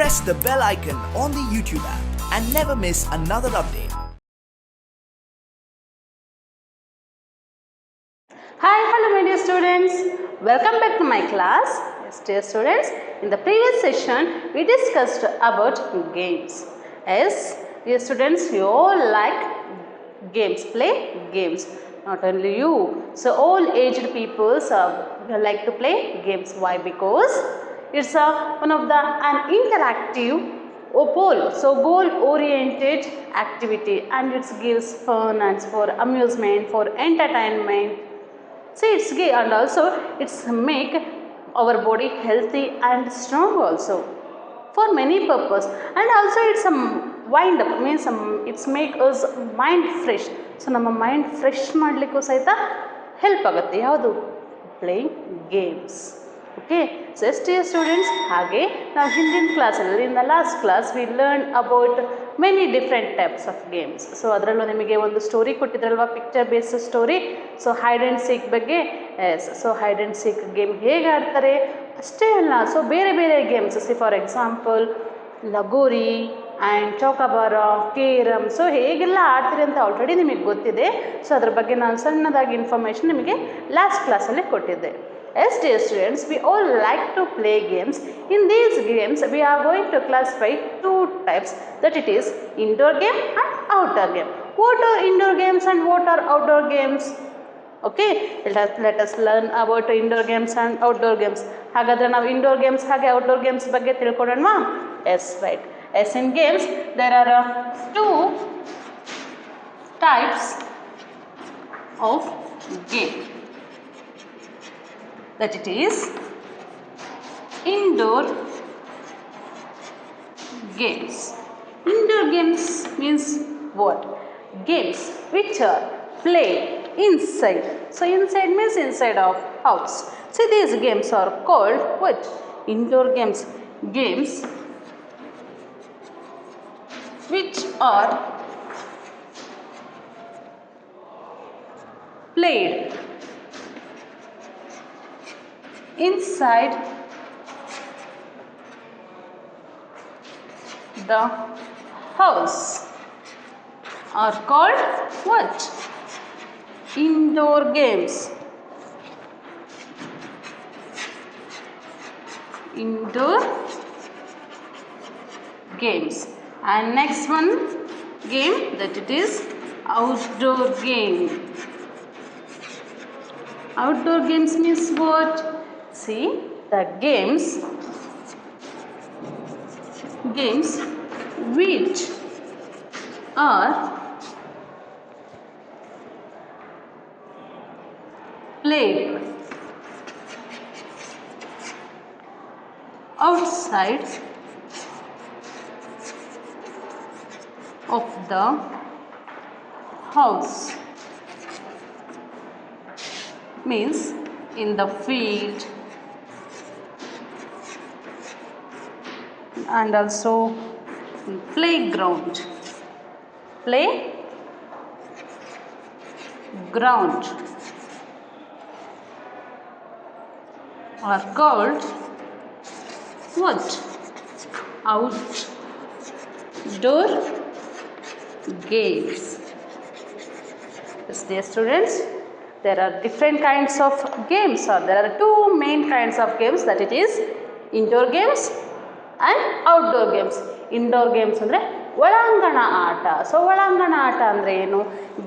press the bell icon on the YouTube app and never miss another update. Hi, hello my dear students. Welcome back to my class. Yes, dear students, in the previous session we discussed about games. Yes, dear students, you all like games, play games. Not only you, so all aged people like to play games. Why? Because it's one of an interactive goal oriented activity, and it gives fun and for amusement, for entertainment. See, it's gay, and also it's make our body healthy and strong also for many purpose, and also it's a wind up means it's make us mind fresh. So ನಮ್ಮ mind fresh ಮಾಡಲಿಕ್ಕೂ ಸಹಿತ help ಆಗುತ್ತೆ ಯಾವುದು playing games. Okay, so yes dear students, ಹಾಗೆ ನಾವು ಹಿಂದಿನ ಕ್ಲಾಸಲ್ಲಿ in the last class we learn about many different types of games. So ಅದರಲ್ಲೂ ನಿಮಗೆ ಒಂದು ಸ್ಟೋರಿ ಕೊಟ್ಟಿದ್ರಲ್ವ, picture based story. So hide and seek ಬಗ್ಗೆ. Yes, so hide and seek game ಹೇಗೆ ಆಡ್ತಾರೆ ಅಷ್ಟೇ ಅಲ್ಲ, ಸೊ ಬೇರೆ ಬೇರೆ games, see for example lagori and chowkabara, carrom, so ಹೇಗೆಲ್ಲ ಆಡ್ತೀರಿ ಅಂತ ಆಲ್ರೆಡಿ ನಿಮಗೆ ಗೊತ್ತಿದೆ. ಸೊ ಅದ್ರ ಬಗ್ಗೆ ನಾನು ಸಣ್ಣದಾಗಿ ಇನ್ಫಾರ್ಮೇಷನ್ ನಿಮಗೆ ಲಾಸ್ಟ್ ಕ್ಲಾಸಲ್ಲಿ ಕೊಟ್ಟಿದ್ದೆ. Yes, dear students, we all like to play games. In these games, we are going to classify two types, that it is indoor game and outdoor game. What are indoor games and what are outdoor games? Okay, let us learn about indoor games and outdoor games. ಹಾಗಾದರೆ ನಾವು indoor games ಹಾಗೆ outdoor games ಬಗ್ಗೆ ತಿಳ್ಕೊಳ್ಳೋಣವಾ? Yes, right. Yes, in games there are two types of game. That it is indoor games. Indoor games means what? Games which are played inside. So inside means inside of house. So these games are called what? Indoor games. Games which are played inside the house are called what? Indoor games. Indoor games. And next one game, that it is outdoor game. Outdoor games means what? See, the games which are played outside of the house means in the field and also playground. Playground are called what? Outdoor games. Yes, dear students, there are different kinds of games, or there are two main kinds of games, that it is indoor games and outdoor games. Indoor games ಅಂದರೆ ಒಳಾಂಗಣ ಆಟ. So ಒಳಾಂಗಣ ಆಟ ಅಂದರೆ ಏನು?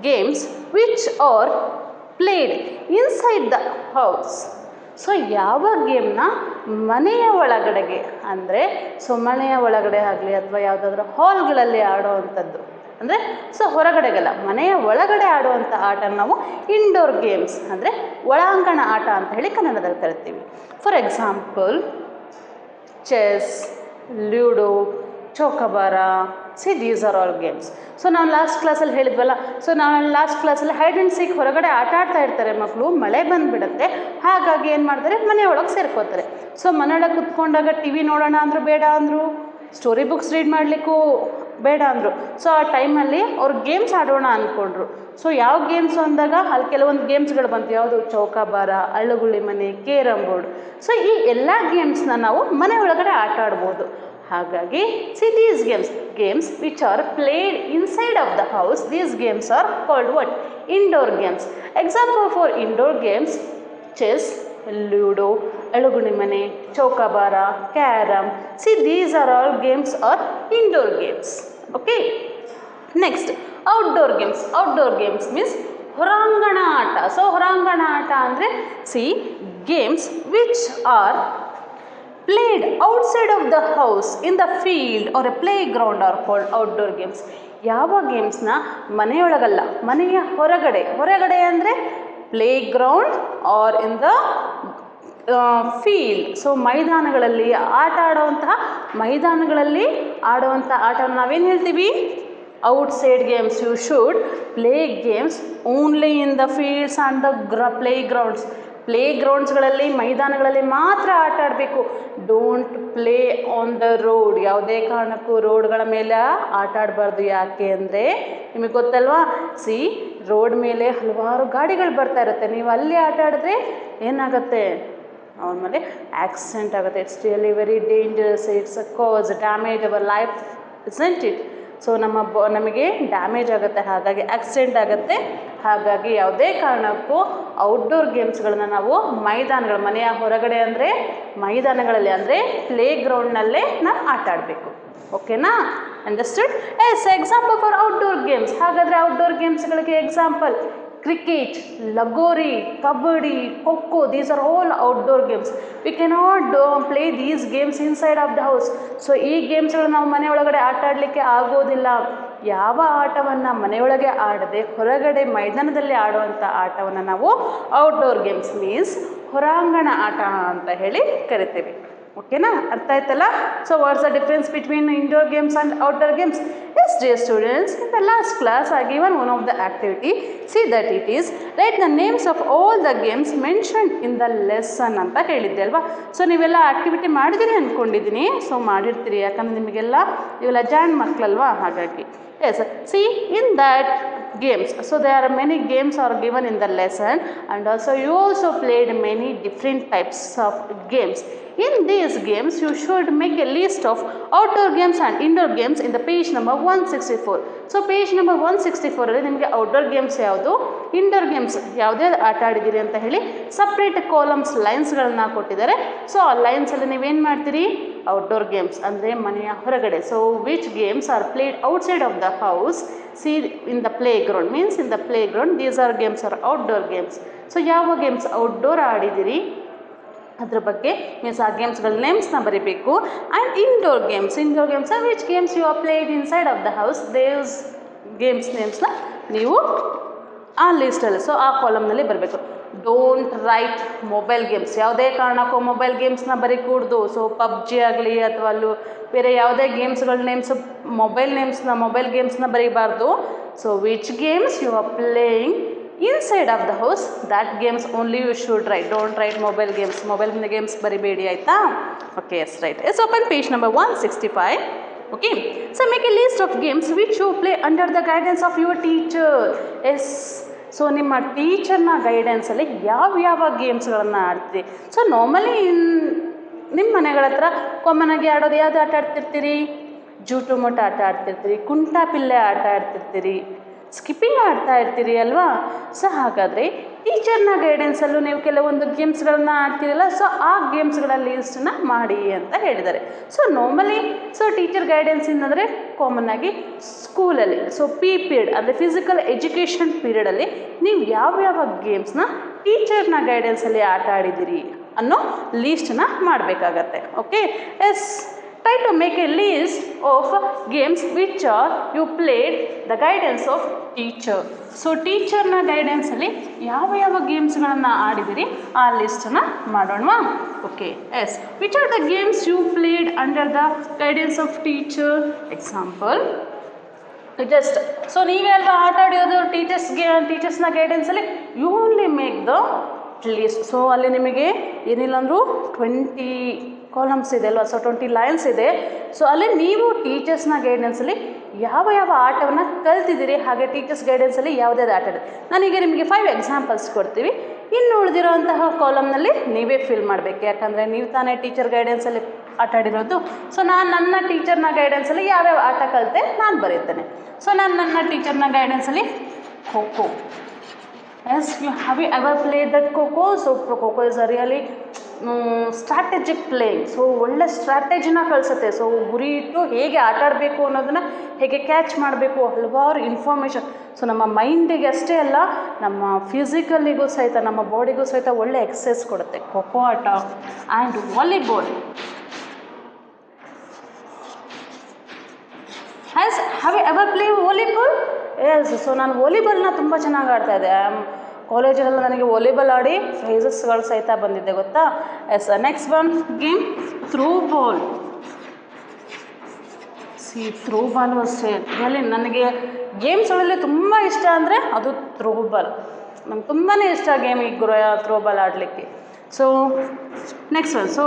Games which are played inside the house. So ಯಾವ ಗೇಮ್ನ ಮನೆಯ ಒಳಗಡೆಗೆ ಅಂದರೆ, ಸೊ ಮನೆಯ ಒಳಗಡೆ ಆಗಲಿ ಅಥವಾ ಯಾವುದಾದ್ರೂ ಹಾಲ್ಗಳಲ್ಲಿ ಆಡೋ ಅಂಥದ್ದು ಅಂದರೆ, ಸೊ ಹೊರಗಡೆಗಲ್ಲ, ಮನೆಯ ಒಳಗಡೆ ಆಡುವಂಥ ಆಟ ನಾವು ಇಂಡೋರ್ ಗೇಮ್ಸ್ ಅಂದರೆ ಒಳಾಂಗಣ ಆಟ ಅಂತ ಹೇಳಿ ಕನ್ನಡದಲ್ಲಿ ಕರಿತೀವಿ. For example chess, ludo, chowkabara, see these are all games. So ನಾವು ಲಾಸ್ಟ್ ಕ್ಲಾಸಲ್ಲಿ ಹೇಳಿದ್ವಲ್ಲ, ಸೊ ನಾವು ಲಾಸ್ಟ್ ಕ್ಲಾಸಲ್ಲಿ ಹೈಡ್ ಆ್ಯಂಡ್ ಸೀಕ್ ಹೊರಗಡೆ ಆಟ ಆಡ್ತಾ ಇರ್ತಾರೆ ಮಕ್ಕಳು, ಮಳೆ ಬಂದುಬಿಡುತ್ತೆ, ಹಾಗಾಗಿ ಏನು ಮಾಡ್ತಾರೆ, ಮನೆಯೊಳಗೆ ಸೇರ್ಕೋತಾರೆ. ಸೊ ಮನೆಯೊಳಗೆ ಕುತ್ಕೊಂಡಾಗ ಟಿ ವಿ ನೋಡೋಣ ಅಂದರು ಬೇಡ ಅಂದರು, ಸ್ಟೋರಿ ಬುಕ್ಸ್ ರೀಡ್ ಮಾಡಲಿಕ್ಕೂ ಬೇಡ ಅಂದರು. ಸೊ ಆ ಟೈಮಲ್ಲಿ ಅವ್ರು ಗೇಮ್ಸ್ ಆಡೋಣ ಅಂದ್ಕೊಂಡ್ರು. ಸೊ ಯಾವ ಗೇಮ್ಸು ಅಂದಾಗ ಅಲ್ಲಿ ಕೆಲವೊಂದು ಗೇಮ್ಸ್ಗಳು ಬಂತು. ಯಾವುದು? ಚೌಕಾಬಾರ, ಅಳ್ಳುಗುಳಿ ಮನೆ, ಕೇರಮ್ ಬೋರ್ಡ್. ಸೊ ಈ ಎಲ್ಲ ಗೇಮ್ಸ್ನ ನಾವು ಮನೆ ಒಳಗಡೆ ಆಟ ಆಡ್ಬೋದು. ಹಾಗಾಗಿ see these games which are played inside of the house, these games are called what? Indoor games. Example for indoor games: chess, ludo, ಅಳುಗುಣಿ ಮನೆ, chowkabara, carrom. See these are all games are indoor games. Okay. Next outdoor games. Outdoor games means ಹೊರಾಂಗಣ ಆಟ. So ಹೊರಾಂಗಣ ಆಟ ಅಂದರೆ see games which are played outside of the house in the field or a playground are called outdoor games. ಯಾವ ಗೇಮ್ಸ್ನ ಮನೆಯೊಳಗಲ್ಲ, ಮನೆಯ ಹೊರಗಡೆ. ಹೊರಗಡೆ ಅಂದರೆ playground or in the field. So ಮೈದಾನಗಳಲ್ಲಿ ಆಟ ಆಡುವಂತಹ ಮೈದಾನಗಳಲ್ಲಿ ಆಡುವಂಥ ಆಟವನ್ನು ನಾವೇನು ಹೇಳ್ತೀವಿ? Outside games. You should play games only in the fields and the playgrounds. ಪ್ಲೇಗ್ರೌಂಡ್ಸ್ಗಳಲ್ಲಿ ಮೈದಾನಗಳಲ್ಲಿ ಮಾತ್ರ ಆಟ ಆಡಬೇಕು. Don't play on the road. ಯಾವುದೇ ಕಾರಣಕ್ಕೂ ರೋಡ್ಗಳ ಮೇಲೆ ಆಟ ಆಡಬಾರ್ದು. ಯಾಕೆ ಅಂದರೆ ನಿಮಗೆ ಗೊತ್ತಲ್ವಾ, ಸಿ ರೋಡ್ ಮೇಲೆ ಹಲವಾರು ಗಾಡಿಗಳು ಬರ್ತಾ ಇರುತ್ತೆ. ನೀವು ಅಲ್ಲಿ ಆಟ ಆಡಿದ್ರೆ ಏನಾಗುತ್ತೆ? ಆಮೇಲೆ ಆಕ್ಸಿಡೆಂಟ್ ಆಗುತ್ತೆ. It's really very dangerous. It's a cause damage our life, isn't it? So ನಮಗೆ ಡ್ಯಾಮೇಜ್ ಆಗುತ್ತೆ, ಹಾಗಾಗಿ ಆಕ್ಸಿಡೆಂಟ್ ಆಗುತ್ತೆ. ಹಾಗಾಗಿ ಯಾವುದೇ ಕಾರಣಕ್ಕೂ ಔಟ್ಡೋರ್ ಗೇಮ್ಸ್ಗಳನ್ನ ನಾವು ಮೈದಾನಗಳು, ಮನೆಯ ಹೊರಗಡೆ ಅಂದರೆ ಮೈದಾನಗಳಲ್ಲಿ ಅಂದರೆ ಪ್ಲೇಗ್ರೌಂಡ್ನಲ್ಲೇ ನಾವು ಆಟ ಆಡಬೇಕು. ಓಕೆನಾ? Understood? Yes. Example for outdoor games. ಹಾಗಾದರೆ ಔಟ್ಡೋರ್ ಗೇಮ್ಸ್ಗಳಿಗೆ example: cricket, lagori, kabaddi, kho kho. These are all outdoor games. We cannot play these games inside of the house. So ಈ ಗೇಮ್ಸ್ಗಳು ನಾವು ಮನೆಯೊಳಗಡೆ ಆಟ ಆಡಲಿಕ್ಕೆ ಆಗೋದಿಲ್ಲ. ಯಾವ ಆಟವನ್ನು ಮನೆಯೊಳಗೆ ಆಡದೆ ಹೊರಗಡೆ ಮೈದಾನದಲ್ಲಿ ಆಡುವಂಥ ಆಟವನ್ನು ನಾವು ಔಟ್ಡೋರ್ ಗೇಮ್ಸ್ ಮೀನ್ಸ್ ಹೊರಾಂಗಣ ಆಟ ಅಂತ ಹೇಳಿ ಕರಿತೀವಿ. ಓಕೆನಾ? ಅರ್ಥ ಆಯ್ತಲ್ಲ? So what's the difference between indoor games and outdoor games? Yes, dear students, in the last class I given one of the activity. See that it is write the names of all the games mentioned in the lesson ಅಂತ ಹೇಳಿದ್ದೆ ಅಲ್ವಾ. So ನೀವೆಲ್ಲ activity ಮಾಡಿದಿರಿ ಅಂದ್ಕೊಂಡಿದ್ದೀನಿ. So ಮಾಡಿರ್ತೀರಿ, ಯಾಕಂದರೆ ನಿಮಗೆಲ್ಲ ಇವೆಲ್ಲ ಜಾಣ್ ಮಕ್ಕಳಲ್ವಾ, ಹಾಗಾಗಿ. Yes, see in that games, so there are many games are given in the lesson, and also you also played many different types of games. In these games you should make a list of outdoor games and indoor games in the page number 164. So page number 164 ಅಲ್ಲಿ ನಿಮಗೆ outdoor games ಯಾವುದು, indoor games ಯಾವುದೇ ಆಟ ಆಡಿದ್ದೀರಿ ಅಂತ ಹೇಳಿ separate columns ಲೈನ್ಸ್ಗಳನ್ನ ಕೊಟ್ಟಿದ್ದಾರೆ. So ಆ ಲೈನ್ಸಲ್ಲಿ ನೀವೇನು ಮಾಡ್ತೀರಿ? ಔಟ್ಡೋರ್ ಗೇಮ್ಸ್ ಅಂದರೆ ಮನೆಯ ಹೊರಗಡೆ. So which games are played outside of the house, see in the playground means in the playground. These are games are outdoor games. So ಯಾವ games outdoor ಆಡಿದ್ದೀರಿ ಅದ್ರ ಬಗ್ಗೆ ಮೀನ್ಸ್ ಆ ಗೇಮ್ಸ್ಗಳ ನೇಮ್ಸ್ನ ಬರೀಬೇಕು. And indoor games which games you are played inside of the house, these games ನೇಮ್ಸ್ನ ನೀವು ಆ ಲಿಸ್ಟಲ್ಲಿ, ಸೊ ಆ ಕಾಲಮ್ನಲ್ಲಿ ಬರಬೇಕು. Don't write mobile games. ಯಾವುದೇ ಕಾರಣಕ್ಕೂ ಮೊಬೈಲ್ ಗೇಮ್ಸ್ನ ಬರೀಕೂಡ್ದು. ಸೊ ಪಬ್ಜಿ ಆಗಲಿ ಅಥವಾ ಅಲ್ಲೂ ಬೇರೆ ಯಾವುದೇ ಗೇಮ್ಸ್ಗಳ ನೇಮ್ಸು ಮೊಬೈಲ್ ಗೇಮ್ಸ್ನ ಬರೀಬಾರ್ದು. So which games you are playing inside of the house, that games only you should write. Don't write mobile games ಬರಿಬೇಡಿ, ಆಯಿತಾ? Okay, yes, right. Yes, open page number 165. Okay, so make a list of games which you play under the guidance of your teacher. Yes, so ನಿಮ್ಮ ಟೀಚರ್ನ ಗೈಡೆನ್ಸಲ್ಲಿ ಯಾವ ಗೇಮ್ಸ್ಗಳನ್ನು ಆಡ್ತೀರಿ? So normally ನಿಮ್ಮ ಮನೆಗಳ ಹತ್ರ ಕಾಮನಾಗಿ ಆಡೋದು ಯಾವುದು ಆಟ ಆಡ್ತಿರ್ತೀರಿ? ಜೂಟು ಮೊಟ್ಟ ಆಟ ಆಡ್ತಿರ್ತೀರಿ, ಕುಂಟಾ ಪಿಲ್ಲೆ ಆಟ ಆಡ್ತಿರ್ತೀರಿ, ಸ್ಕಿಪ್ಪಿಂಗ್ ಆಡ್ತಾ ಇರ್ತೀರಿ ಅಲ್ವಾ. ಸೊ ಹಾಗಾದರೆ ಟೀಚರ್ನ ಗೈಡೆನ್ಸಲ್ಲೂ ನೀವು ಕೆಲವೊಂದು ಗೇಮ್ಸ್ಗಳನ್ನ ಆಡ್ತೀರಲ್ಲ, ಸೊ ಆ ಗೇಮ್ಸ್ಗಳ ಲೀಸ್ಟನ್ನ ಮಾಡಿ ಅಂತ ಹೇಳಿದ್ದಾರೆ. ಸೊ ನಾರ್ಮಲಿ ಟೀಚರ್ ಗೈಡೆನ್ಸಿಂದ ಅಂದರೆ ಕಾಮನ್ನಾಗಿ ಸ್ಕೂಲಲ್ಲಿ ಪಿ ಪೀರಿಯಡ್ ಅಂದರೆ ಫಿಸಿಕಲ್ ಎಜುಕೇಷನ್ ಪೀರಿಯಡಲ್ಲಿ ನೀವು ಯಾವ್ಯಾವ ಗೇಮ್ಸ್ನ ಟೀಚರ್ನ ಗೈಡೆನ್ಸಲ್ಲಿ ಆಟ ಆಡಿದ್ದೀರಿ ಅನ್ನೋ ಲೀಸ್ಟನ್ನ ಮಾಡಬೇಕಾಗತ್ತೆ. Okay, yes, try to make a list of games which are you played the guidance of teacher. So ಟೀಚರ್ನ ಗೈಡೆನ್ಸಲ್ಲಿ ಯಾವ ಗೇಮ್ಸ್ಗಳನ್ನು ಆಡಿದಿರಿ ಆ ಲಿಸ್ಟನ್ನು ಮಾಡೋಣವಾ? Okay, yes, which are the games you played under the guidance of teacher? Example just so ನೀವೇ ಅಲ್ವಾ ಆಟ ಆಡಿಯೋದು ಟೀಚರ್ಸ್ನ ಗೈಡೆನ್ಸಲ್ಲಿ, you only make the list. So ಅಲ್ಲಿ ನಿಮಗೆ ಏನಿಲ್ಲ ಅಂದರೂ 20 ಕಾಲಮ್ಸ್ ಇದೆ ಅಲ್ವಾ, ಸೊ 20 ಲೈನ್ಸ್ ಇದೆ. ಸೊ ಅಲ್ಲಿ ನೀವು ಟೀಚರ್ಸ್ನ ಗೈಡೆನ್ಸಲ್ಲಿ ಯಾವ ಆಟವನ್ನು ಕಲ್ತಿದ್ದೀರಿ, ಹಾಗೆ ಟೀಚರ್ಸ್ ಗೈಡೆನ್ಸಲ್ಲಿ ಯಾವುದೇ ಆಟ ಇದೆ. ನಾನೀಗ ನಿಮಗೆ 5 ಎಕ್ಸಾಂಪಲ್ಸ್ ಕೊಡ್ತೀವಿ. ಇನ್ನು ಉಳಿದಿರೋಂತಹ ಕಾಲಮ್ನಲ್ಲಿ ನೀವೇ ಫಿಲ್ ಮಾಡಬೇಕು, ಯಾಕಂದರೆ ನೀವು ತಾನೇ ಟೀಚರ್ ಗೈಡೆನ್ಸಲ್ಲಿ ಆಟ ಆಡಿರೋದು. ಸೊ ನಾನು ನನ್ನ ಟೀಚರ್ನ ಗೈಡೆನ್ಸಲ್ಲಿ ಯಾವ್ಯಾವ ಆಟ ಕಲಿತೆ ನಾನು ಬರೀತೇನೆ. ಸೊ ನಾನು ನನ್ನ ಟೀಚರ್ನ ಗೈಡೆನ್ಸಲ್ಲಿ kho kho. Yes, have you ever played that Coco? So Coco is a really strategic playing. So ಒಳ್ಳೆ ಸ್ಟ್ರಾಟಜಿನ ಕಳಿಸುತ್ತೆ. ಸೊ ಗುರಿ ಇಟ್ಟು ಹೇಗೆ ಆಟ ಆಡಬೇಕು ಅನ್ನೋದನ್ನು ಹೇಗೆ ಕ್ಯಾಚ್ ಮಾಡಬೇಕು, ಹಲವಾರು ಇನ್ಫಾರ್ಮೇಷನ್. ಸೊ ನಮ್ಮ ಮೈಂಡಿಗೆ ಅಷ್ಟೇ ಅಲ್ಲ, ನಮ್ಮ ಫಿಸಿಕಲಿಗೂ ಸಹಿತ, ನಮ್ಮ ಬಾಡಿಗೂ ಸಹಿತ ಒಳ್ಳೆ ಎಕ್ಸಸೈಸ್ ಕೊಡುತ್ತೆ ಖೋಖೋ ಆಟ. And volleyball. Have you ever play volleyball? Yes. So ನಾನು ವಾಲಿಬಾಲ್ನ ತುಂಬ ಚೆನ್ನಾಗಿ ಆಡ್ತಾಯಿದ್ದೆ. ಕಾಲೇಜಲ್ಲೆಲ್ಲ ನನಗೆ ವಾಲಿಬಾಲ್ ಆಡಿ ಪ್ರೈಸಸ್ಗಳು ಸಹಿತ ಬಂದಿದ್ದೆ, ಗೊತ್ತಾ? Yes. Next one game throw ball. Throw ball ಅಷ್ಟೇ ಅಲ್ಲಿ ನನಗೆ ಗೇಮ್ಸ್ಗಳಲ್ಲಿ ತುಂಬ ಇಷ್ಟ ಅಂದರೆ ಅದು ಥ್ರೋ ಬಾಲ್. ನಂಗೆ ತುಂಬಾ ಇಷ್ಟ ಗೇಮ್ ಈ ಥ್ರೋ ಬಾಲ್ ಆಡಲಿಕ್ಕೆ. So next one. So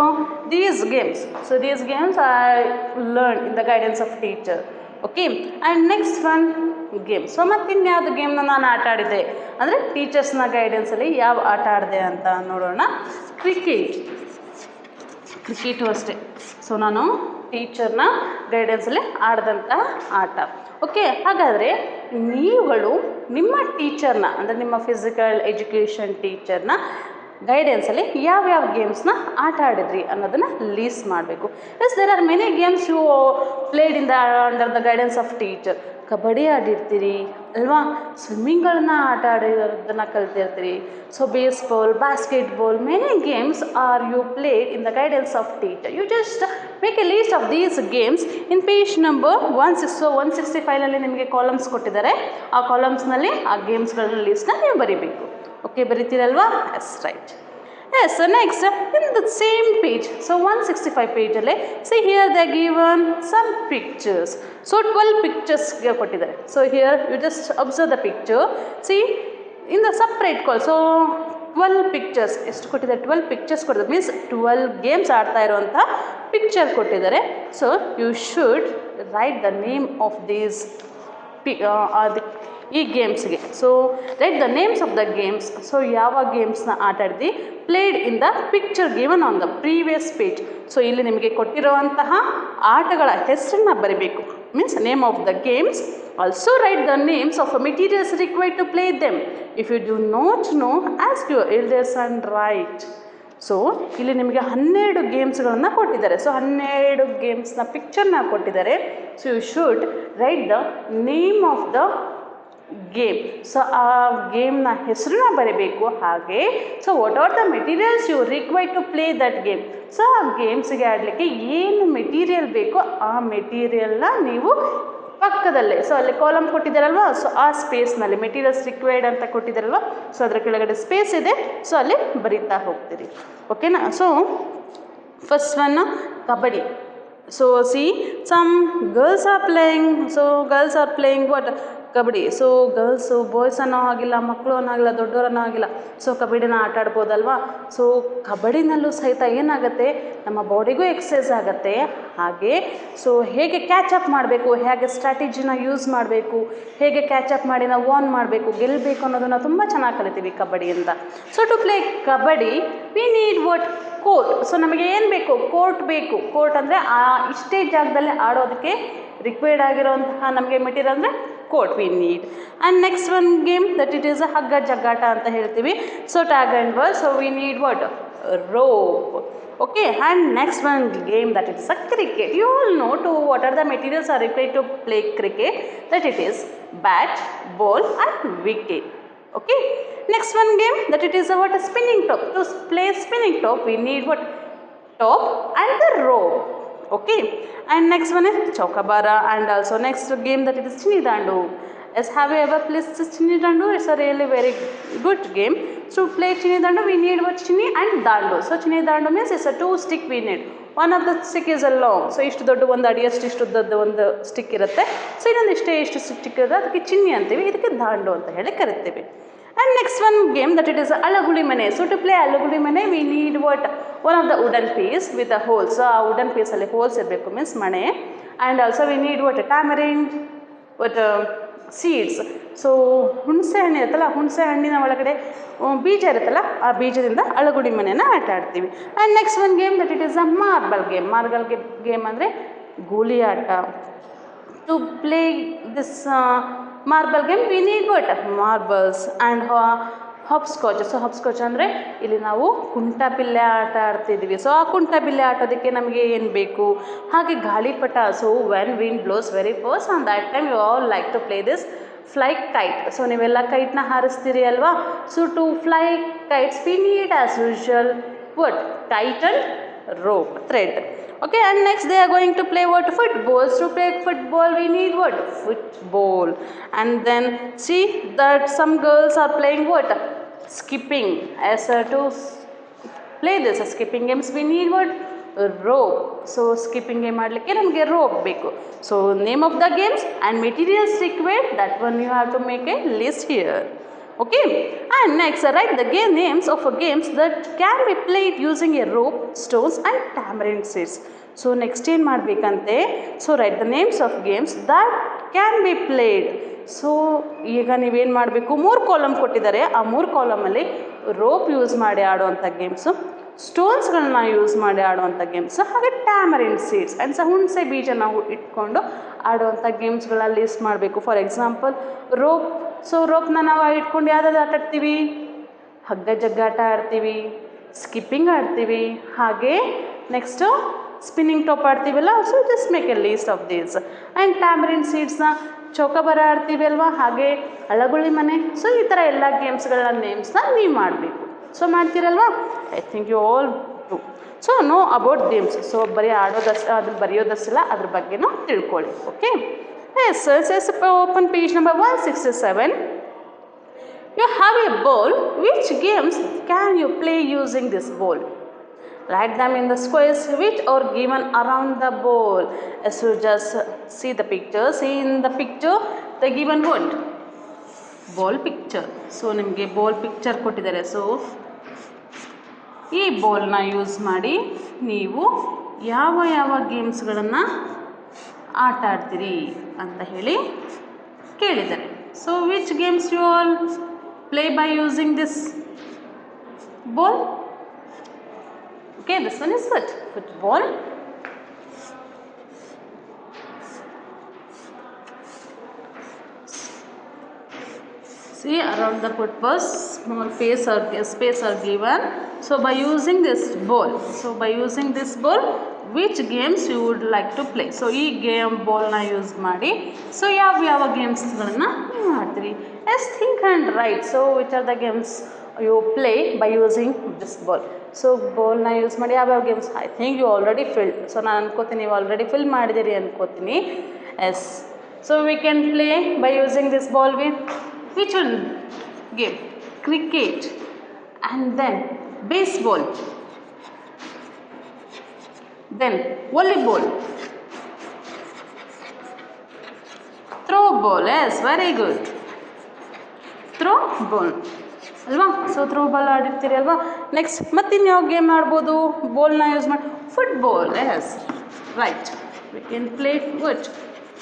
these games I learn in the guidance of teacher. Okay. And next one game. So ಮತ್ತಿನ್ಯಾವುದು ಗೇಮ್ನ ನಾನು ಆಟ ಆಡಿದೆ ಅಂದರೆ ಟೀಚರ್ಸ್ನ ಗೈಡೆನ್ಸಲ್ಲಿ ಯಾವ ಆಟ ಆಡಿದೆ ಅಂತ ನೋಡೋಣ. ಕ್ರಿಕೆಟು ಅಷ್ಟೇ. ಸೊ ನಾನು ಟೀಚರ್ನ ಗೈಡೆನ್ಸಲ್ಲಿ ಆಡಿದಂಥ ಆಟ. ಓಕೆ. ಹಾಗಾದರೆ ನೀವುಗಳು ನಿಮ್ಮ ಟೀಚರ್ನ ಅಂದರೆ ನಿಮ್ಮ ಫಿಸಿಕಲ್ ಎಜುಕೇಷನ್ ಟೀಚರ್ನ ಗೈಡೆನ್ಸಲ್ಲಿ ಯಾವ್ಯಾವ ಗೇಮ್ಸ್ನ ಆಟ ಆಡಿದ್ರಿ ಅನ್ನೋದನ್ನು ಲೀಸ್ಟ್ ಮಾಡಬೇಕು. Yes, there are many games you played in the under the guidance of teacher. Kabaddi ಆಡಿರ್ತೀರಿ ಅಲ್ವಾ, ಸ್ವಿಮ್ಮಿಂಗ್ಗಳನ್ನ ಆಟ ಆಡಿರೋದನ್ನು ಕಲ್ತಿರ್ತೀರಿ. So baseball, basketball, many games are you played in the guidance of teacher. You just make a list of these games in page number 165ನಲ್ಲಿ ನಿಮಗೆ columns ಕೊಟ್ಟಿದ್ದಾರೆ. ಆ ಕಾಲಮ್ಸ್ನಲ್ಲಿ ಆ ಗೇಮ್ಸ್ಗಳ ಲೀಸ್ಟ್ನ ನೀವು ಬರೀಬೇಕು. ಓಕೆ, ಬರೀತೀರಲ್ವಾ? Yes, right. Yes, so next in the same page, so 165 page alle, see here they are given some pictures. So 12 pictures ಕೊಟ್ಟಿದ್ದಾರೆ. So here you just observe the picture. See in the separate call. So 12 pictures ಎಷ್ಟು ಕೊಟ್ಟಿದ್ದಾರೆ? 12 pictures ಕೊಟ್ಟಿದ್ದಾರೆ. Means 12 games ಆಡ್ತಾ ಇರುವಂಥ picture ಕೊಟ್ಟಿದ್ದಾರೆ. So you should write the name of these ಈ ಗೇಮ್ಸ್ಗೆ. So write the names of the games. So ಯಾವ ಗೇಮ್ಸ್ನ ಆಟ ಆಡಿದ್ವಿ played in the picture given on the previous page. So ಇಲ್ಲಿ ನಿಮಗೆ ಕೊಟ್ಟಿರುವಂತಹ ಆಟಗಳ ಹೆಸರನ್ನ ಬರೀಬೇಕು. Means name of the games. Also write the names of materials required to play them. If you do not know ask your elders and write. So ಇಲ್ಲಿ ನಿಮಗೆ 12 ಗೇಮ್ಸ್ಗಳನ್ನು ಕೊಟ್ಟಿದ್ದಾರೆ. So 12 ಗೇಮ್ಸ್ನ ಪಿಕ್ಚರ್ನ ಕೊಟ್ಟಿದ್ದಾರೆ. So you should write the name of the game. So ಆ ಗೇಮ್ನ ಹೆಸರನ್ನ ಬರೀಬೇಕು. ಹಾಗೆ so what are the materials you required to play that game. So ಆ ಗೇಮ್ಸ್ಗೆ ಆಡಲಿಕ್ಕೆ ಏನು ಮೆಟೀರಿಯಲ್ ಬೇಕೋ ಆ ಮೆಟೀರಿಯಲ್ನ ನೀವು ಪಕ್ಕದಲ್ಲೇ, ಸೊ ಅಲ್ಲಿ ಕಾಲಮ್ ಕೊಟ್ಟಿದ್ದಾರಲ್ವ, ಸೊ ಆ ಸ್ಪೇಸ್ನಲ್ಲಿ ಮೆಟೀರಿಯಲ್ಸ್ ರಿಕ್ವೈರ್ಡ್ ಅಂತ ಕೊಟ್ಟಿದ್ದಾರಲ್ವ, ಸೊ ಅದರ ಕೆಳಗಡೆ ಸ್ಪೇಸ್ ಇದೆ. ಸೊ ಅಲ್ಲಿ ಬರೀತಾ ಹೋಗ್ತೀರಿ. ಓಕೆನಾ? So first one kabaddi. So see some girls are playing. So girls are playing what? Kabaddi. So girls boys ಅನ್ನೋ ಆಗಿಲ್ಲ, ಮಕ್ಕಳು ಅನ್ನೋ ಆಗಿಲ್ಲ, ದೊಡ್ಡವರನ್ನೋ ಆಗಿಲ್ಲ. ಸೊ ಕಬಡ್ಡಿನ ಆಟ ಆಡ್ಬೋದಲ್ವಾ? ಸೊ ಕಬಡ್ಡಿನಲ್ಲೂ ಸಹಿತ ಏನಾಗುತ್ತೆ, ನಮ್ಮ ಬಾಡಿಗೂ ಎಕ್ಸಸೈಸ್ ಆಗುತ್ತೆ. ಹಾಗೆ ಸೊ ಹೇಗೆ ಕ್ಯಾಚಪ್ ಮಾಡಬೇಕು, ಹೇಗೆ ಸ್ಟ್ರಾಟಜಿನ ಯೂಸ್ ಮಾಡಬೇಕು, ಹೇಗೆ ಕ್ಯಾಚಪ್ ಮಾಡಿ ನಾವು ವಾನ್ ಮಾಡಬೇಕು, ಗೆಲ್ಲಬೇಕು ಅನ್ನೋದನ್ನು ತುಂಬ ಚೆನ್ನಾಗಿ ಕಲಿತೀವಿ ಕಬಡ್ಡಿಯಿಂದ. So to play kabaddi we need what? Court. So ನಮಗೆ ಏನು ಬೇಕು? ಕೋರ್ಟ್ ಬೇಕು. ಕೋರ್ಟ್ ಅಂದರೆ ಇಷ್ಟೇ ಜಾಗದಲ್ಲಿ ಆಡೋದಕ್ಕೆ ರಿಕ್ವೈರ್ಡ್ ಆಗಿರೋಂತಹ ನಮಗೆ ಮೆಟೀರಿಯಲ್ ಅಂದರೆ court we need. And next one game that it is a ಹಗ್ಗ ಜಗ್ಗಾಟ ಅಂತ ಹೇಳ್ತೀವಿ. So tag and ball. So we need what? Rope. Okay. And next one game that it is a cricket. You all know to what are the materials are required to play cricket. That it is bat, ball and wicket. Okay, next one game that it is what? A spinning top. To play spinning top we need what? Top and the rope. Okay, and next one is Chokabara. And also next game that it is Chini Dandu. Yes, have you ever played Chini Dandu? It's a really very good game. So to play Chini Dandu we need what? Chini and Dandu. So Chini Dandu means it's a 2 stick we need. One of the stick is a long. So ಇಷ್ಟು ದೊಡ್ಡ ಒಂದು ಅಡಿಯಷ್ಟು ಇಷ್ಟು ದೊಡ್ಡ ಒಂದು stick ಇರುತ್ತೆ. So ಇನ್ನೊಂದು ಇಷ್ಟು stick ಇರುತ್ತೆ, ಅದಕ್ಕೆ ಚಿನ್ನಿ ಅಂತೀವಿ, ಇದಕ್ಕೆ ದಾಂಡು ಅಂತ ಹೇಳಿ ಕರಿತೀವಿ. And next one game that it is Alaguli Mane. So to play Alaguli Mane we need what? One of the wooden piece with a hole. So ಆ wooden piece ಅಲ್ಲಿ holes ಇರಬೇಕು, means ಮನೆ. And also we need what? A tamarind, what seeds. So ಹುಣಸೆ ಹಣ್ಣು ಇರುತ್ತಲ್ಲ, ಹುಣಸೆ ಹಣ್ಣಿನ ಒಳಗಡೆ ಬೀಜ ಇರುತ್ತಲ್ಲ, ಆ ಬೀಜದಿಂದ ಅಳಗುಡಿ ಮನೆಯನ್ನು ಆಟ ಆಡ್ತೀವಿ. And next one game that it is a marble game. Marble game ಅಂದರೆ ಗೋಲಿ ಆಟ. To play this marble game we need what? Marbles and hopscotch. So hopscotch ಅಂದರೆ ಇಲ್ಲಿ ನಾವು ಕುಂಟಬಿಲ್ಲೆ ಆಟ ಆಡ್ತಿದ್ದೀವಿ. ಸೊ ಆ ಕುಂಟಬಿಲ್ಲೆ ಆಟೋದಕ್ಕೆ ನಮಗೆ ಏನು ಬೇಕು? ಹಾಗೆ ಗಾಳಿಪಟ. So when wind blows very fast on that time you all like to play this fly kite. So ನೀವೆಲ್ಲ ಕೈಟ್ನ ಹಾರಿಸ್ತೀರಿ ಅಲ್ವಾ? So to fly kites we need as usual what? Kite and rope, thread. Okay, and next they are going to play what? Football. To play football we need what? Football. And then see that some girls are playing what? Skipping. As to play this skipping games we need what? Rope. So skipping game ಆಡಲಿಕ್ಕೆ ನಮಗೆ rope ಬೇಕು. So name of the games and materials required, that one you have to make a list here. Okay, and next write the names of games that can be played using a rope, stones and tamarind seeds. So next ಏನು ಮಾಡಬೇಕಂತೆ? So write the names of games that can be played. So ಈಗ ನೀವೇನು ಮಾಡಬೇಕು? 3 column ಕೊಟ್ಟಿದ್ದಾರೆ. ಆ 3 ಕಾಲಮಲ್ಲಿ rope use ಮಾಡಿ ಆಡುವಂಥ games, ಸ್ಟೋನ್ಸ್ಗಳನ್ನ use ಮಾಡಿ ಆಡುವಂಥ ಗೇಮ್ಸ್, ಹಾಗೆ ಟ್ಯಾಮರಿನ್ ಸೀಡ್ಸ್ ಆ್ಯಂಡ್ ಹುಣಸೆ ಬೀಜ ನಾವು ಇಟ್ಕೊಂಡು ಆಡುವಂಥ ಗೇಮ್ಸ್ಗಳ ಲಿಸ್ಟ್ ಮಾಡಬೇಕು. For example rope. ಸೊ ರೋಪ್ನ ನಾವು ಇಟ್ಕೊಂಡು ಯಾವ್ದಾದ್ರು ಆಟ ಆಡ್ತೀವಿ? ಹಗ್ಗ ಜಗ್ಗಾಟ ಆಡ್ತೀವಿ, ಸ್ಕಿಪ್ಪಿಂಗ್ ಆಡ್ತೀವಿ, ಹಾಗೆ ನೆಕ್ಸ್ಟು ಸ್ಪಿನ್ನಿಂಗ್ ಟಾಪ್ ಆಡ್ತೀವಲ್ಲ. So just make a list of these. And tamarind ಸೀಡ್ಸ್ನ ಚೌಕಾಬಾರ ಆಡ್ತೀವಿ ಅಲ್ವಾ, ಹಾಗೆ ಅಳಗುಳಿ ಮನೆ. ಸೊ ಈ ಥರ ಎಲ್ಲ ಗೇಮ್ಸ್ಗಳ ನೇಮ್ಸ್ನ ನೀವು ಮಾಡಬೇಕು. ಸೊ ಮಾಡ್ತೀರಲ್ವಾ? I think you all too. So know about games. So ಬರೀ ಆಡೋದಷ್ಟು, ಅದು ಬರೆಯೋದಷ್ಟಲ್ಲ, ಅದ್ರ ಬಗ್ಗೆನೂ ತಿಳ್ಕೊಳ್ಳಿ. Okay, yes. Open page number 167. You have a ball. Which games can you play using this ball? Write them in the squares which are given around the ball. As you just see the picture. See in the picture the given what? Ball picture. So ನಿಮಗೆ ball picture ಕೊಟ್ಟಿದ್ದಾರೆ. So ಈ ಬಾಲ್ನ use ಮಾಡಿ ನೀವು ಯಾವ ಯಾವ ಗೇಮ್ಸ್ಗಳನ್ನು ಆಟ ಆಡ್ತೀರಿ ಅಂತ ಹೇಳಿ ಕೇಳಿದ್ದಾರೆ. So which games you all play by using this ball? Okay, this one is what? Football. See, around the football small space are given. So by using this ball, which games you would like to play? So ಈ game ಬಾಲ್ನ use ಮಾಡಿ so ಯಾವ ಗೇಮ್ಸ್ಗಳನ್ನು ನೀವು ಮಾಡ್ತೀರಿ? Yes, think and write. So which are the games you play by using this ball? So ಬಾಲ್ನ use ಮಾಡಿ ಯಾವ್ಯಾವ ಗೇಮ್ಸ್? I think you already filled. So ನಾನು ಅನ್ಕೋತೀನಿ ನೀವು ಆಲ್ರೆಡಿ ಫಿಲ್ ಮಾಡಿದ್ದೀರಿ ಅನ್ಕೋತೀನಿ. Yes. So we can play by using this ball with which one game? Cricket, and then baseball, then volleyball, throw ball. Yes, very good. Throw ball ಅಲ್ವಾ? So throw ball ಆಡಿರ್ತೀರಿ ಅಲ್ವಾ? Next ಮತ್ತಿನ್ಯಾವ game ಆಡ್ಬೋದು ಬಾಲ್ನ use ಮಾಡಿ? Football. Yes, right. We can play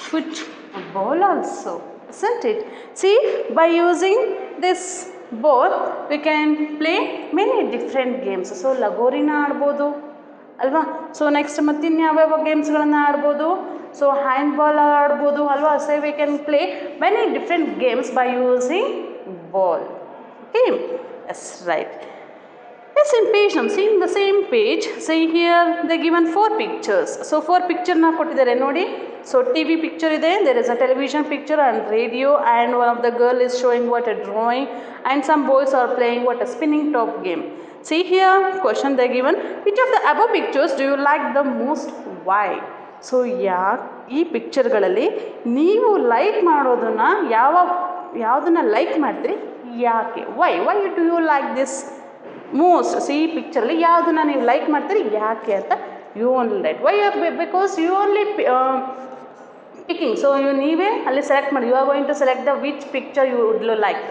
football also, isn't it? See, by using this ball we can play many different games. So ಲಗೋರಿನ ಆಡ್ಬೋದು ಅಲ್ವಾ? ಸೊ ನೆಕ್ಸ್ಟ್ ಮತ್ತಿನ್ಯಾವ್ಯಾವ ಗೇಮ್ಸ್ಗಳನ್ನು ಆಡ್ಬೋದು? ಸೊ ಹ್ಯಾಂಡ್ಬಾಲ್ ಆಡ್ಬೋದು ಅಲ್ವಾ? So we can play many different games by using ball. Okay, yes, right. Yes, in page ನಮ್ seen the same page. So here they given 4 pictures. So 4 ಪಿಕ್ಚರ್ನ ಕೊಟ್ಟಿದ್ದಾರೆ ನೋಡಿ. ಸೊ ಟಿ ವಿ ಪಿಕ್ಚರ್ ಇದೆ, there is a television picture and radio, and one of the girl is showing what a drawing, and some boys are playing what a spinning top game. See here, question they given, which of the above pictures do you like the most? Why? So ಈ ಪಿಕ್ಚರ್ಗಳಲ್ಲಿ ನೀವು like ಮಾಡೋದನ್ನು ಯಾವುದನ್ನು like ಮಾಡ್ತೀರಿ, ಯಾಕೆ? Why do you like this most? So ಈ ಪಿಕ್ಚರಲ್ಲಿ ಯಾವುದನ್ನು ನೀವು ಲೈಕ್ ಮಾಡ್ತೀರಿ, ಯಾಕೆ ಅಂತ you only write. Why? Because you only picking. So ನೀವೇ ಅಲ್ಲಿ ಸೆಲೆಕ್ಟ್ ಮಾಡಿ. You are going to select the which picture you would like.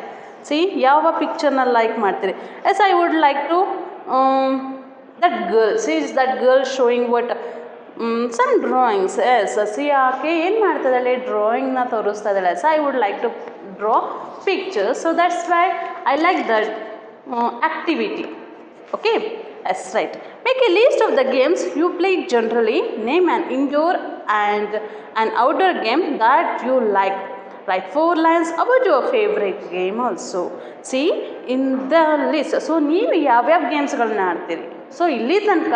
See ಯಾವ ಪಿಕ್ಚರ್ನ ಲೈಕ್ ಮಾಡ್ತೀರಿ? Yes, I would like to that girl. See is that girl showing what some drawings yes see ಆಕೆ ಏನು ಮಾಡ್ತಿದ್ದಾಳೆ ಡ್ರಾಯಿಂಗ್ನ ತೋರಿಸ್ತಾ ಇದ್ದಾಳೆ so I would like to draw pictures so that's why I like that activity okay yes right make a list of the games you play generally name an indoor and an outdoor game that you like write 4 lines about your favorite game also see in the list so ನೀವು ಯಾವ್ಯಾವ ಗೇಮ್ಸ್ಗಳನ್ನ ಆಡ್ತೀರಿ so ಇಲ್ಲಿ ತನಕ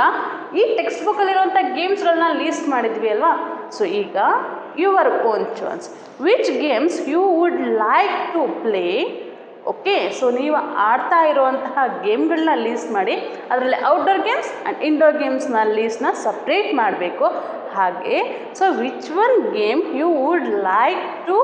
ಈ text ಬುಕ್ಕಲ್ಲಿರುವಂಥ ಗೇಮ್ಸ್ಗಳನ್ನ list ಮಾಡಿದ್ವಿ ಅಲ್ವಾ so ಈಗ your own choice which games you would like to play okay so ನೀವು ಆಡ್ತಾ ಇರುವಂತಹ ಗೇಮ್ಗಳನ್ನ ಲೀಸ್ಟ್ ಮಾಡಿ ಅದರಲ್ಲಿ ಔಟ್ಡೋರ್ ಗೇಮ್ಸ್ ಆ್ಯಂಡ್ ಇಂಡೋರ್ ಗೇಮ್ಸ್ನ ಲೀಸ್ಟ್ನ ಸಪ್ರೇಟ್ ಮಾಡಬೇಕು ಹಾಗೆ so which one game you would like to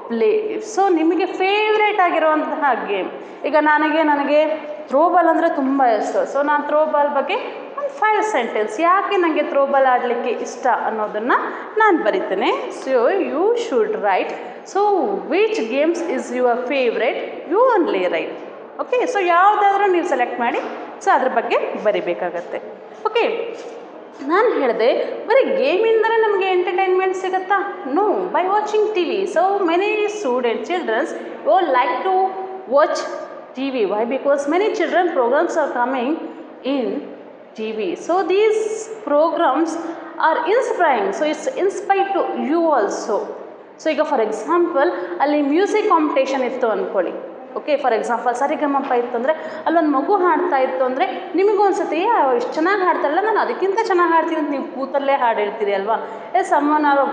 play so ನಿಮಗೆ ಫೇವ್ರೇಟ್ ಆಗಿರುವಂತಹ ಗೇಮ್ ಈಗ ನನಗೆ ಥ್ರೋಬಾಲ್ ಅಂದರೆ ತುಂಬ ಇಷ್ಟ ಸೊ ನಾನು ಥ್ರೋಬಾಲ್ ಬಗ್ಗೆ ಒಂದು 5 ಸೆಂಟೆನ್ಸ್ ಯಾಕೆ ನನಗೆ ಥ್ರೋಬಾಲ್ ಆಡಲಿಕ್ಕೆ ಇಷ್ಟ ಅನ್ನೋದನ್ನು ನಾನು ಬರಿತೇನೆ so you should write so which games is your favourite you only write okay so ಯಾವುದಾದ್ರೂ ನೀವು ಸೆಲೆಕ್ಟ್ ಮಾಡಿ ಸೊ ಅದ್ರ ಬಗ್ಗೆ ಬರಿಬೇಕಾಗತ್ತೆ ಓಕೆ ನಾನು ಹೇಳಿದೆ ಬರೀ ಗೇಮಿಂದಲೇ ನಮಗೆ ಎಂಟರ್ಟೈನ್ಮೆಂಟ್ ಸಿಗುತ್ತಾ no by watching T V so many childrens you like to watch T V why because many children programs are coming in T V so these programs are inspiring so it's inspire to you also so ಈಗ for example ಅಲ್ಲಿ music competition ಇತ್ತು ಅಂದ್ಕೊಳ್ಳಿ okay for example ಸರಿಗಮಪ ಇತ್ತು ಅಂದರೆ ಅಲ್ಲೊಂದು ಮಗು ಹಾಡ್ತಾ ಇತ್ತು ಅಂದರೆ ನಿಮಗೂ ಅನ್ಸುತ್ತೆ ಇಷ್ಟು ಚೆನ್ನಾಗಿ ಹಾಡ್ತಾರಲ್ಲ ನಾನು ಅದಕ್ಕಿಂತ ಚೆನ್ನಾಗಿ ಹಾಡ್ತೀನಿ ಅಂತ ನೀವು ಕೂತಲ್ಲೇ ಹಾಡು ಹೇಳ್ತೀರಿ ಅಲ್ವಾ ಸಮ್ಮನ್ or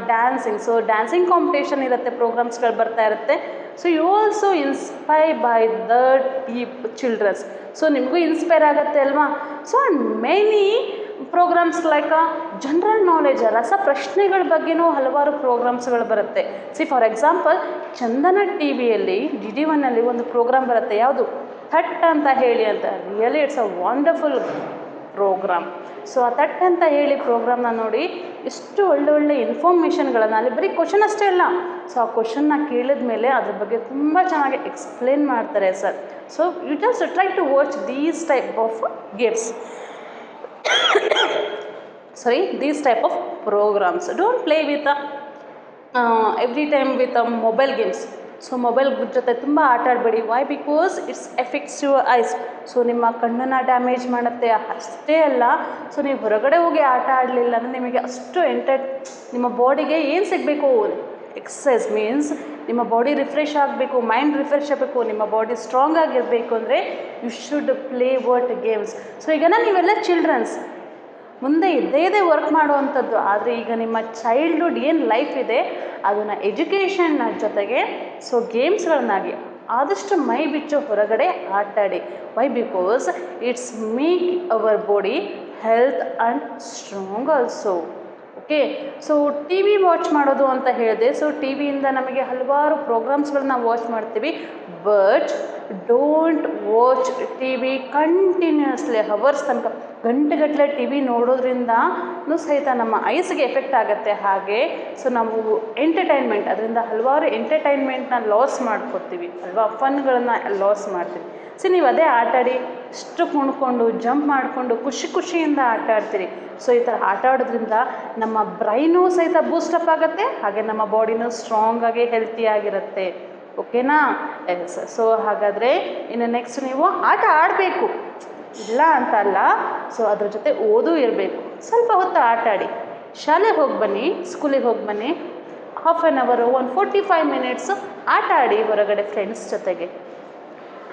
dancing so dancing competition ಇರುತ್ತೆ ಪ್ರೋಗ್ರಾಮ್ಸ್ಗಳು ಬರ್ತಾ ಇರುತ್ತೆ so you also inspire by the childrens so ನಿಮಗೂ ಇನ್ಸ್ಪೈರ್ ಆಗುತ್ತೆ ಅಲ್ವಾ so many programs like general knowledge ರಸ ಪ್ರಶ್ನೆಗಳ ಬಗ್ಗೆನೂ ಹಲವಾರು ಪ್ರೋಗ್ರಾಮ್ಸ್ಗಳು ಬರುತ್ತೆ see for example Chandana T ವಿಯಲ್ಲಿ DD1 ಒಂದು ಪ್ರೋಗ್ರಾಮ್ ಬರುತ್ತೆ ಯಾವುದು ಥಟ್ ಅಂತ ಹೇಳಿ ಅಂತ really it's a wonderful program so ಆ ಥಟ್ ಅಂತ ಹೇಳಿ ಪ್ರೋಗ್ರಾಮ್ನ ನೋಡಿ ಎಷ್ಟು ಒಳ್ಳೊಳ್ಳೆ ಇನ್ಫಾರ್ಮೇಷನ್ಗಳನ್ನು ಅಲ್ಲಿ ಬರೀ ಕ್ವಶನ್ ಅಷ್ಟೇ ಅಲ್ಲ ಸೊ ಆ ಕ್ವಶನ್ನ ಕೇಳಿದ ಮೇಲೆ ಅದ್ರ ಬಗ್ಗೆ ತುಂಬ ಚೆನ್ನಾಗಿ ಎಕ್ಸ್ಪ್ಲೇನ್ ಮಾಡ್ತಾರೆ sir so you just try to watch these type of games sorry these type of programs don't play with every time with mobile games so mobile ಜೊತೆ ತುಂಬ ಆಟ ಆಡಬೇಡಿ why because it's effects your eyes so ನಿಮ್ಮ ಕಣ್ಣನ್ನು damage ಮಾಡುತ್ತೆ ಅಷ್ಟೇ ಅಲ್ಲ so ನೀವು ಹೊರಗಡೆ ಹೋಗಿ ಆಟ ಆಡಲಿಲ್ಲ ಅಂದರೆ ನಿಮಗೆ ಅಷ್ಟು ನಿಮ್ಮ ಬಾಡಿಗೆ ಏನು ಸಿಗಬೇಕು ಎಕ್ಸಸೈಸ್ ಮೀನ್ಸ್ ನಿಮ್ಮ ಬಾಡಿ ರಿಫ್ರೆಶ್ ಆಗಬೇಕು ಮೈಂಡ್ ರಿಫ್ರೆಶ್ ಆಗಬೇಕು ನಿಮ್ಮ ಬಾಡಿ ಸ್ಟ್ರಾಂಗ್ ಆಗಿರಬೇಕು ಅಂದರೆ ಯು ಶುಡ್ ಪ್ಲೇ ವರ್ಟ್ ಗೇಮ್ಸ್ ಸೊ ಈಗ ನೀವೆಲ್ಲ ಚಿಲ್ಡ್ರನ್ಸ್ ಮುಂದೆ ಇದ್ದೇ ವರ್ಕ್ ಮಾಡುವಂಥದ್ದು ಆದರೆ ಈಗ ನಿಮ್ಮ ಚೈಲ್ಡ್ಹುಡ್ ಏನು ಲೈಫ್ ಇದೆ ಅದನ್ನು ಎಜುಕೇಷನ್ನ ಜೊತೆಗೆ ಸೊ ಗೇಮ್ಸ್ಗಳನ್ನಾಗಿ ಆದಷ್ಟು ಮೈ ಬಿಚ್ಚು ಹೊರಗಡೆ ಆಟಾಡಿ why because it's make our body health and strong also okay so T V watch ಮಾಡೋದು ಅಂತ ಹೇಳಿದೆ ಸೊ ಟಿ ವಿಯಿಂದ ನಮಗೆ ಹಲವಾರು ಪ್ರೋಗ್ರಾಮ್ಸ್ಗಳನ್ನ ವಾಚ್ ಮಾಡ್ತೀವಿ but don't watch T V continuously hours ತನಕ ಗಂಟೆಗಟ್ಟಲೆ ಟಿ ವಿ ನೋಡೋದ್ರಿಂದನೂ ಸಹಿತ ನಮ್ಮ ಐಸ್ಗೆ ಎಫೆಕ್ಟ್ ಆಗುತ್ತೆ ಹಾಗೆ ಸೊ ನಾವು ಎಂಟರ್ಟೈನ್ಮೆಂಟ್ ಅದರಿಂದ ಹಲವಾರು ಎಂಟರ್ಟೈನ್ಮೆಂಟ್ನ ಲಾಸ್ ಮಾಡ್ಕೊತೀವಿ ಅಲ್ವಾ ಫನ್ಗಳನ್ನು ಲಾಸ್ ಮಾಡ್ತೀವಿ ಸೊ ನೀವು ಅದೇ ಆಟಾಡಿ ಇಷ್ಟು ಕುಣ್ಕೊಂಡು ಜಂಪ್ ಮಾಡಿಕೊಂಡು ಖುಷಿಯಿಂದ ಆಟ ಆಡ್ತೀರಿ ಸೊ ಈ ಥರ ಆಟ ಆಡೋದ್ರಿಂದ ನಮ್ಮ ಬ್ರೈನೂ ಸಹಿತ ಬೂಸ್ಟಪ್ ಆಗುತ್ತೆ ಹಾಗೆ ನಮ್ಮ ಬಾಡಿನೂ ಸ್ಟ್ರಾಂಗಾಗಿ ಹೆಲ್ತಿಯಾಗಿರುತ್ತೆ ಓಕೆನಾ ಎಸ್ ಸೊ ಹಾಗಾದರೆ ಇನ್ನು ನೆಕ್ಸ್ಟ್ ನೀವು ಆಟ ಆಡಬೇಕು ಇಲ್ಲ ಅಂತ ಅಲ್ಲ ಸೊ ಅದ್ರ ಜೊತೆ ಓದೂ ಇರಬೇಕು ಸ್ವಲ್ಪ ಹೊತ್ತು ಆಟ ಆಡಿ ಶಾಲೆಗೆ ಹೋಗಿ ಬನ್ನಿ ಸ್ಕೂಲಿಗೆ ಹೋಗಿ ಬನ್ನಿ ಹಾಫ್ ಆನ್ ಅವರು 45 ಮಿನಿಟ್ಸು ಆಟ ಆಡಿ ಹೊರಗಡೆ ಫ್ರೆಂಡ್ಸ್ ಜೊತೆಗೆ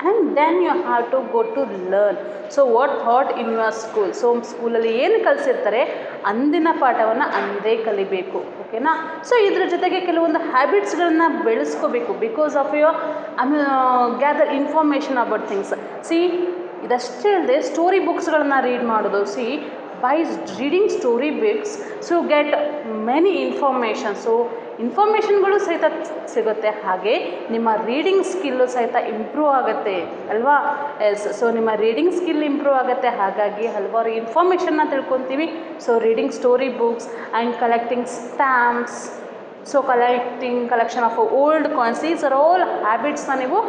and then you have to go to learn so what taught in your school so ಸ್ಕೂಲಲ್ಲಿ ಏನು ಕಲಿಸಿರ್ತಾರೆ ಅಂದಿನ ಪಾಠವನ್ನು ಅಂದೇ ಕಲಿಬೇಕು ಓಕೆನಾ ಸೊ ಇದ್ರ ಜೊತೆಗೆ ಕೆಲವೊಂದು ಹ್ಯಾಬಿಟ್ಸ್ಗಳನ್ನ ಬೆಳೆಸ್ಕೋಬೇಕು because of your gather information about things see ಇದಷ್ಟೇ ಅಲ್ಲದೆ ಸ್ಟೋರಿ ಬುಕ್ಸ್ಗಳನ್ನ ರೀಡ್ ಮಾಡೋದು see by reading story books so get many information so ಇನ್ಫಾರ್ಮೇಷನ್ಗಳು ಸಹಿತ ಸಿಗುತ್ತೆ ಹಾಗೆ ನಿಮ್ಮ ರೀಡಿಂಗ್ ಸ್ಕಿಲ್ಲು ಸಹಿತ ಇಂಪ್ರೂವ್ ಆಗುತ್ತೆ ಅಲ್ವಾ ಎಸ್ ಸೊ ನಿಮ್ಮ ರೀಡಿಂಗ್ ಸ್ಕಿಲ್ ಇಂಪ್ರೂವ್ ಆಗುತ್ತೆ ಹಾಗಾಗಿ ಹಲವಾರು ಇನ್ಫಾರ್ಮೇಷನ್ನ ತಿಳ್ಕೊತೀವಿ so reading story books and collecting stamps so collection of old coins is are all ಹ್ಯಾಬಿಟ್ಸ್ನ ನೀವು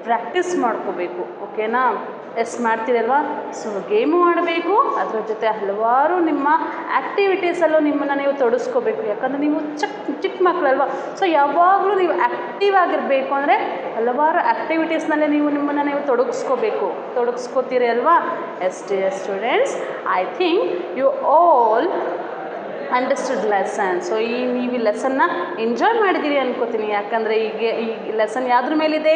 ಪ್ರಾಕ್ಟೀಸ್ ಮಾಡ್ಕೋಬೇಕು ಓಕೆನಾ ಎಸ್ ಮಾಡ್ತೀರಲ್ವಾ. ಸೊ ಗೇಮು ಆಡಬೇಕು, ಅದರ ಜೊತೆ ಹಲವಾರು ನಿಮ್ಮ ಆ್ಯಕ್ಟಿವಿಟೀಸಲ್ಲೂ ನಿಮ್ಮನ್ನು ನೀವು ತೊಡಗಿಸ್ಕೋಬೇಕು. ಯಾಕಂದರೆ ನೀವು ಚಿಕ್ಕ ಮಕ್ಕಳಲ್ವ, ಸೊ ಯಾವಾಗಲೂ ನೀವು ಆ್ಯಕ್ಟಿವ್ ಆಗಿರಬೇಕು. ಅಂದರೆ ಹಲವಾರು ಆ್ಯಕ್ಟಿವಿಟೀಸ್ನಲ್ಲೇ ನಿಮ್ಮನ್ನು ನೀವು ತೊಡಗಿಸ್ಕೋತೀರಿ ಅಲ್ವಾ. Yes dear students, I think you all understood lesson. So ನೀವು ಈ ಲೆಸನ್ನ ಎಂಜಾಯ್ ಮಾಡಿದ್ದೀರಿ ಅನ್ಕೋತೀನಿ. ಯಾಕಂದರೆ ಈ ಲೆಸನ್ ಯಾವುದ್ರ ಮೇಲಿದೆ,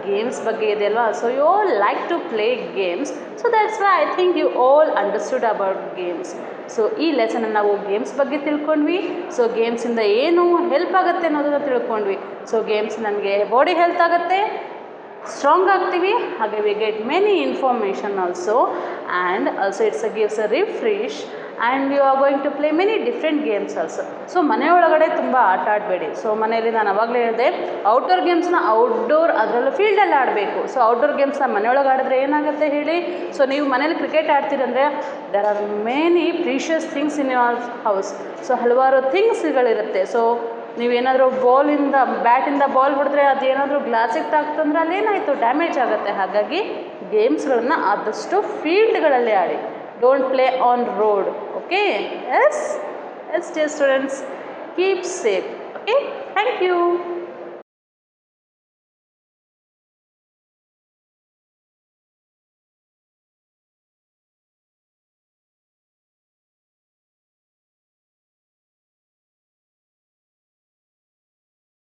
ಗೇಮ್ಸ್ ಬಗ್ಗೆ ಇದೆ ಅಲ್ವಾ. So you all like to play games, so that's why I think you all understood about games. So ಈ ಲೆಸನ್ನ ನಾವು ಗೇಮ್ಸ್ ಬಗ್ಗೆ ತಿಳ್ಕೊಂಡ್ವಿ. ಸೊ ಗೇಮ್ಸಿಂದ ಏನು ಹೆಲ್ಪ್ ಆಗುತ್ತೆ ಅನ್ನೋದನ್ನು ತಿಳ್ಕೊಂಡ್ವಿ. ಸೊ ಗೇಮ್ಸ್ ನಮಗೆ ಬಾಡಿ ಹೆಲ್ತ್ ಆಗುತ್ತೆ, ಸ್ಟ್ರಾಂಗ್ ಆಗ್ತೀವಿ, ಹಾಗೆ we get many information also, and also gives a refresh, and you are going to play many different games also. So ಮನೆಯೊಳಗಡೆ ತುಂಬ ಆಟ ಆಡಬೇಡಿ. ಸೊ ಮನೆಯಲ್ಲಿ ನಾನು ಅವಾಗಲೇ ಹೇಳಿದೆ, ಔಟ್ಡೋರ್ ಗೇಮ್ಸ್ನ ಔಟ್ಡೋರ್, ಅದರಲ್ಲೂ ಫೀಲ್ಡಲ್ಲಿ ಆಡಬೇಕು. ಸೊ ಔಟ್ಡೋರ್ ಗೇಮ್ಸ್ನ ಮನೆಯೊಳಗೆ ಆಡಿದ್ರೆ ಏನಾಗುತ್ತೆ ಹೇಳಿ. ಸೊ ನೀವು ಮನೇಲಿ ಕ್ರಿಕೆಟ್ ಆಡ್ತೀರಂದರೆ there are many precious things in your house. So ಹಲವಾರು ಥಿಂಗ್ಸ್ಗಳಿರುತ್ತೆ. ಸೊ ನೀವೇನಾದರೂ ಬ್ಯಾಟಿಂದ ಬಾಲ್ ಹೊಡೆದ್ರೆ ಅದೇನಾದರೂ ಗ್ಲಾಸಿಗೆ ತಾಕ್ತಂದ್ರೆ ಅಲ್ಲೇನಾಯಿತು, ಡ್ಯಾಮೇಜ್ ಆಗುತ್ತೆ. ಹಾಗಾಗಿ ಗೇಮ್ಸ್ಗಳನ್ನು ಆದಷ್ಟು ಫೀಲ್ಡ್ಗಳಲ್ಲಿ ಆಡಿ. Don't play on road. Okay? Yes, dear students, keep safe. Okay? Thank you.